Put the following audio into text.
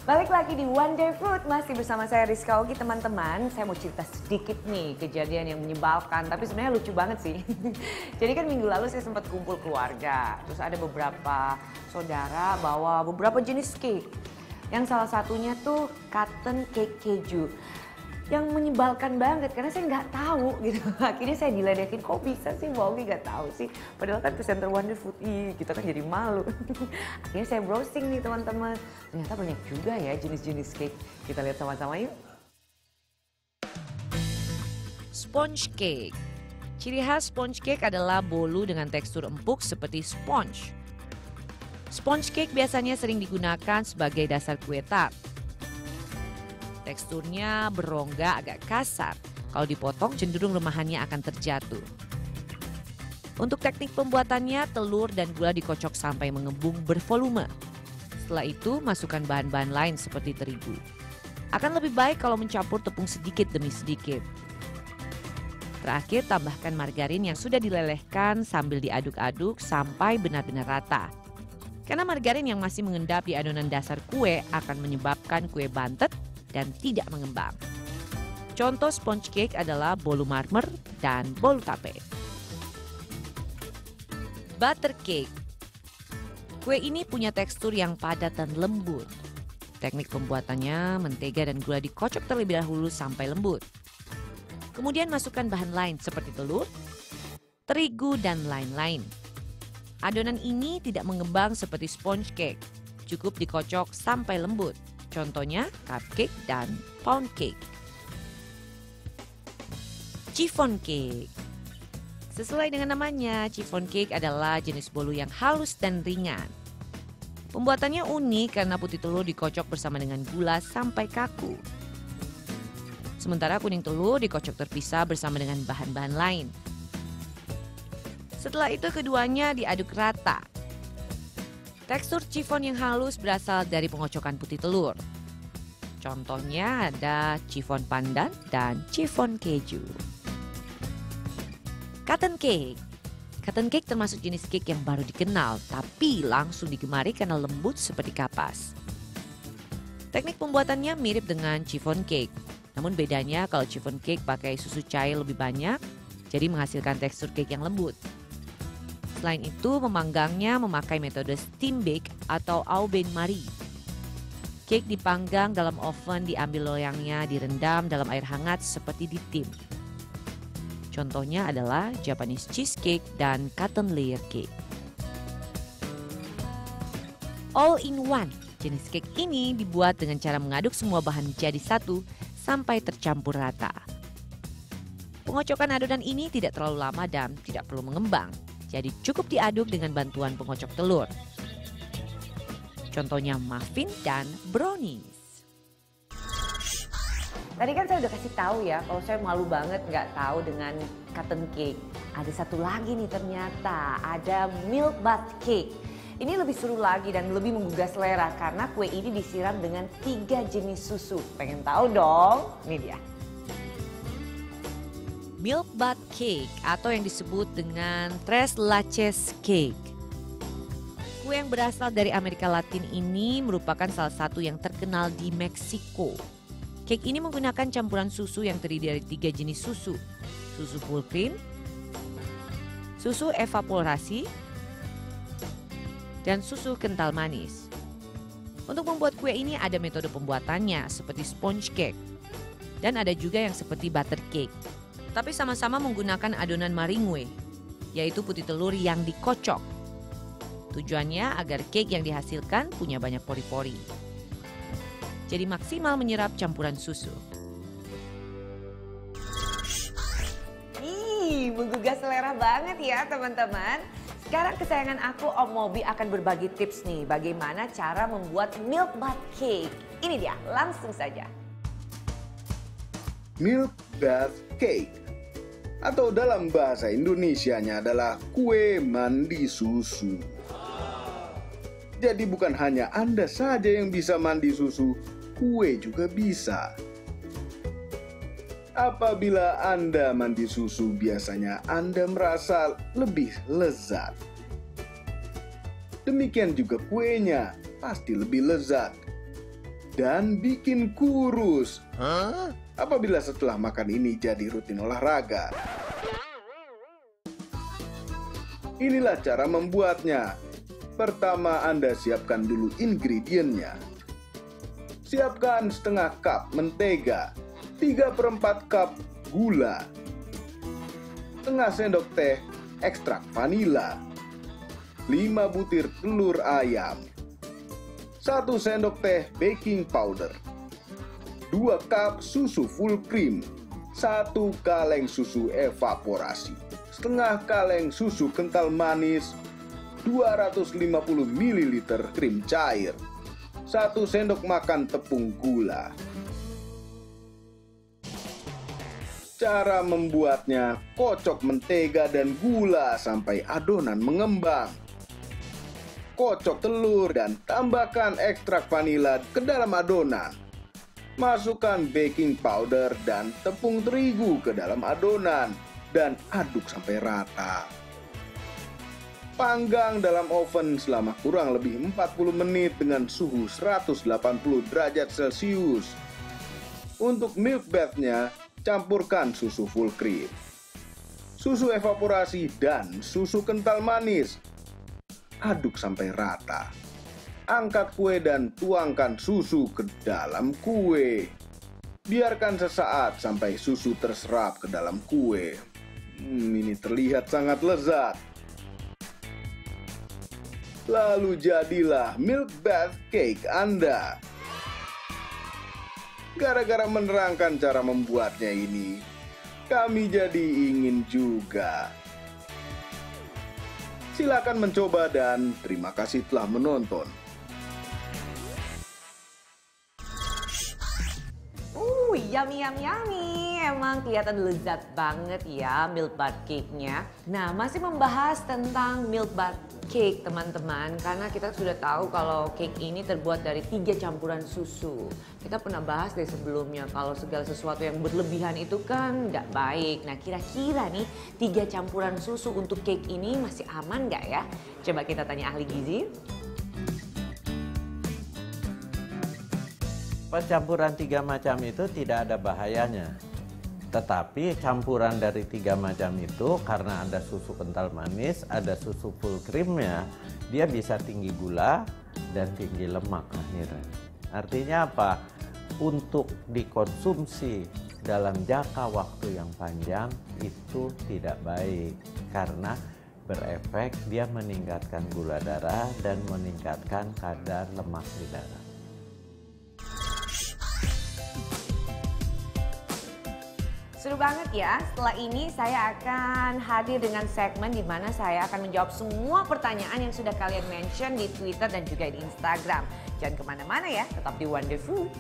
Balik lagi di Wonder Food, masih bersama saya Rizka Ogi. Teman-teman, saya mau cerita sedikit nih kejadian yang menyebalkan, tapi sebenarnya lucu banget sih. Jadi kan minggu lalu saya sempat kumpul keluarga, terus ada beberapa saudara bawa beberapa jenis cake. Yang salah satunya tuh cotton cake keju. Yang menyebalkan banget karena saya nggak tahu gitu. Akhirnya saya diledekin, kok bisa sih Mbak Ogi nggak tahu sih. Padahal kan presenter Wonder Food, kita kan jadi malu. Akhirnya saya browsing nih teman-teman. Ternyata banyak juga ya jenis-jenis cake. Kita lihat sama-sama yuk. Sponge cake. Ciri khas sponge cake adalah bolu dengan tekstur empuk seperti sponge. Sponge cake biasanya sering digunakan sebagai dasar kue tart. Teksturnya berongga agak kasar. Kalau dipotong cenderung remahannya akan terjatuh. Untuk teknik pembuatannya, telur dan gula dikocok sampai mengembung bervolume. Setelah itu, masukkan bahan-bahan lain seperti terigu. Akan lebih baik kalau mencampur tepung sedikit demi sedikit. Terakhir, tambahkan margarin yang sudah dilelehkan sambil diaduk-aduk sampai benar-benar rata. Karena margarin yang masih mengendap di adonan dasar kue akan menyebabkan kue bantet dan tidak mengembang. Contoh sponge cake adalah bolu marmer dan bolu tape. Butter cake. Kue ini punya tekstur yang padat dan lembut. Teknik pembuatannya, mentega dan gula dikocok terlebih dahulu sampai lembut. Kemudian masukkan bahan lain seperti telur, terigu, dan lain-lain. Adonan ini tidak mengembang seperti sponge cake. Cukup dikocok sampai lembut. Contohnya cupcake dan pound cake. Chiffon cake. Sesuai dengan namanya, chiffon cake adalah jenis bolu yang halus dan ringan. Pembuatannya unik karena putih telur dikocok bersama dengan gula sampai kaku. Sementara kuning telur dikocok terpisah bersama dengan bahan-bahan lain. Setelah itu keduanya diaduk rata. Tekstur chiffon yang halus berasal dari pengocokan putih telur. Contohnya ada chiffon pandan dan chiffon keju. Cotton cake. Cotton cake termasuk jenis cake yang baru dikenal, tapi langsung digemari karena lembut seperti kapas. Teknik pembuatannya mirip dengan chiffon cake. Namun bedanya kalau chiffon cake pakai susu cair lebih banyak, jadi menghasilkan tekstur cake yang lembut. Selain itu, memanggangnya memakai metode steam bake atau au bain marie. Cake dipanggang dalam oven, diambil loyangnya, direndam dalam air hangat seperti di tim. Contohnya adalah Japanese cheesecake dan cotton layer cake. All in one, jenis cake ini dibuat dengan cara mengaduk semua bahan jadi satu sampai tercampur rata. Pengocokan adonan ini tidak terlalu lama dan tidak perlu mengembang. Jadi cukup diaduk dengan bantuan pengocok telur. Contohnya muffin dan brownies. Tadi kan saya udah kasih tahu ya, kalau saya malu banget nggak tahu dengan cotton cake. Ada satu lagi nih ternyata, ada milk bath cake. Ini lebih seru lagi dan lebih menggugah selera karena kue ini disiram dengan 3 jenis susu. Pengen tahu dong? Ini dia. Milk bath cake atau yang disebut dengan tres leches cake. Kue yang berasal dari Amerika Latin ini merupakan salah satu yang terkenal di Meksiko. Cake ini menggunakan campuran susu yang terdiri dari 3 jenis susu. Susu full cream, susu evaporasi, dan susu kental manis. Untuk membuat kue ini ada metode pembuatannya seperti sponge cake. Dan ada juga yang seperti butter cake. Tapi sama-sama menggunakan adonan maringue, yaitu putih telur yang dikocok. Tujuannya agar cake yang dihasilkan punya banyak pori-pori. Jadi maksimal menyerap campuran susu. Menggugah selera banget ya teman-teman. Sekarang kesayangan aku Om Mobi akan berbagi tips nih bagaimana cara membuat milk bath cake. Ini dia, langsung saja. Milk bath cake atau dalam bahasa Indonesianya adalah kue mandi susu. Jadi bukan hanya Anda saja yang bisa mandi susu, kue juga bisa. Apabila Anda mandi susu, biasanya Anda merasa lebih lezat. Demikian juga kuenya, pasti lebih lezat. dan bikin kurus. Apabila setelah makan ini jadi rutin olahraga. Inilah cara membuatnya. Pertama, Anda siapkan dulu ingredientnya. Siapkan setengah cup mentega, 3/4 cup gula, setengah sendok teh ekstrak vanila, 5 butir telur ayam, 1 sendok teh baking powder, 2 cup susu full cream, 1 kaleng susu evaporasi, setengah kaleng susu kental manis, 250 ml krim cair, 1 sendok makan tepung gula. Cara membuatnya, kocok mentega dan gula sampai adonan mengembang. Kocok telur dan tambahkan ekstrak vanila ke dalam adonan. Masukkan baking powder dan tepung terigu ke dalam adonan dan aduk sampai rata. Panggang dalam oven selama kurang lebih 40 menit dengan suhu 180 derajat Celcius. Untuk milk bath-nya, campurkan susu full cream, susu evaporasi, dan susu kental manis. Aduk sampai rata. Angkat kue dan tuangkan susu ke dalam kue. Biarkan sesaat sampai susu terserap ke dalam kue. Ini terlihat sangat lezat. Lalu jadilah milk bath cake Anda. Gara-gara menerangkan cara membuatnya ini, kami jadi ingin juga. Silakan mencoba dan terima kasih telah menonton. Yummy, yummy, yummy. Emang kelihatan lezat banget ya milk bath cake-nya. Nah, masih membahas tentang milk bath cake teman-teman. Karena kita sudah tahu kalau cake ini terbuat dari 3 campuran susu. Kita pernah bahas dari sebelumnya kalau segala sesuatu yang berlebihan itu kan nggak baik. Nah, kira-kira nih 3 campuran susu untuk cake ini masih aman nggak ya? Coba kita tanya ahli gizi. Campuran 3 macam itu tidak ada bahayanya. Tetapi campuran dari 3 macam itu karena ada susu kental manis, ada susu full creamnya, dia bisa tinggi gula dan tinggi lemak akhirnya. Artinya apa? Untuk dikonsumsi dalam jangka waktu yang panjang itu tidak baik. Karena berefek dia meningkatkan gula darah dan meningkatkan kadar lemak di darah. Seru banget ya, setelah ini saya akan hadir dengan segmen di mana saya akan menjawab semua pertanyaan yang sudah kalian mention di Twitter dan juga di Instagram. Jangan kemana-mana ya, tetap di Wonderful.